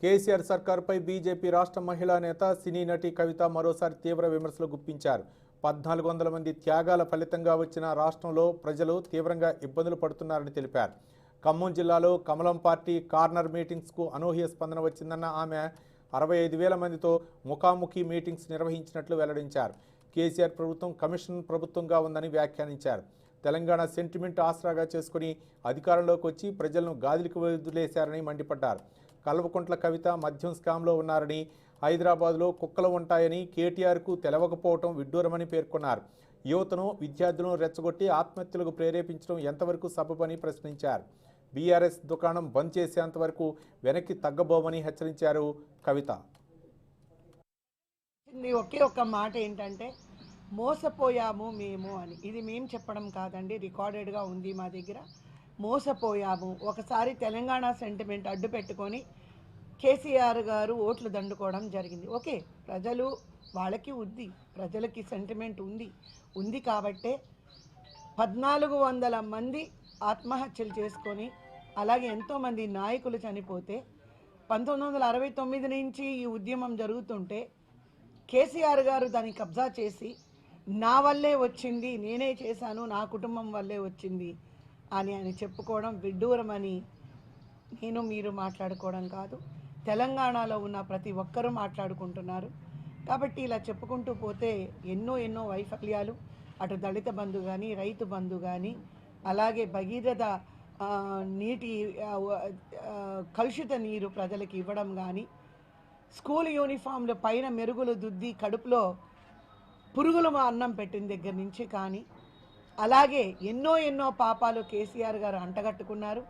KCR సర్కార్పై BJP రాష్ట్ర మహిళా నేత సినీ నటి కవిత మరోసారి తీవ్ర విమర్శలు గుప్పించారు. 1400 మంది త్యాగాల ఫలితంగా వచ్చిన రాష్ట్రంలో ప్రజలు తీవ్రంగా ఇబ్బందులు పడుతున్నారని తెలిపారు. ఖమ్మం జిల్లాలో కమలం పార్టీ కార్నర్ మీటింగ్స్కు అనూహ్య స్పందన వచ్చిందన్న ఆమె 65,000 మందితో ముఖాముఖి మీటింగ్స్ నిర్వహించినట్లు వెల్లడించారు. కేసీఆర్ ప్రభుత్వం కమిషన్ ప్రభుత్వంగా ఉందని వ్యాఖ్యానించారు. తెలంగాణ సెంటిమెంట్ ఆసరాగా చేసుకుని అధికారంలోకి వచ్చి ప్రజలను గాదిలికి వదిలేశారని మండిపడ్డారు. కల్వకుంట్ల కవిత మద్యం స్కామ్లో ఉన్నారని, హైదరాబాద్లో కుక్కలు ఉంటాయని కేటీఆర్కు తెలవకపోవటం విడ్డూరమని పేర్కొన్నారు. యువతను విద్యార్థులను రెచ్చగొట్టి ఆత్మహత్యలకు ప్రేరేపించడం ఎంతవరకు సబబని ప్రశ్నించారు. బీఆర్ఎస్ దుకాణం బంద్ చేసేంత వరకు వెనక్కి తగ్గబోమని హెచ్చరించారు కవిత. ఒకే ఒక్క మాట ఏంటంటే మోసపోయాము మేము అని. ఇది మేము చెప్పడం కాదండి, రికార్డెడ్గా ఉంది మా దగ్గర. మోసపోయాము. ఒకసారి తెలంగాణ సెంటిమెంట్ అడ్డు పెట్టుకొని కేసీఆర్ గారు ఓట్లు దండుకోవడం జరిగింది. ఓకే, ప్రజలు వాళ్ళకి ఉంది, ప్రజలకి సెంటిమెంట్ ఉంది కాబట్టే 1400 మంది ఆత్మహత్యలు చేసుకొని, అలాగే ఎంతోమంది నాయకులు చనిపోతే 1969 నుంచి ఈ ఉద్యమం జరుగుతుంటే కేసీఆర్ గారు దాన్ని కబ్జా చేసి నా వల్లే వచ్చింది, నేనే చేశాను, నా కుటుంబం వల్లే వచ్చింది అని చెప్పుకోవడం విడ్డూరమని మీరు మాట్లాడుకోవడం కాదు. తెలంగాణలో ఉన్న ప్రతి ఒక్కరూ మాట్లాడుకుంటున్నారు. కాబట్టి ఇలా చెప్పుకుంటూ పోతే ఎన్నో వైఫల్యాలు, అటు దళిత బంధు కానీ, రైతు బంధు కానీ, అలాగే భగీరథ నీటి కలుషిత నీరు ప్రజలకు ఇవ్వడం కానీ, స్కూల్ యూనిఫామ్లు పైన మెరుగులు దుద్ది కడుపులో పురుగులు అన్నం పెట్టిన దగ్గర నుంచి కానీ, అలాగే ఎన్నో పాపాలు కేసీఆర్ గారు అంటగట్టుకున్నారు.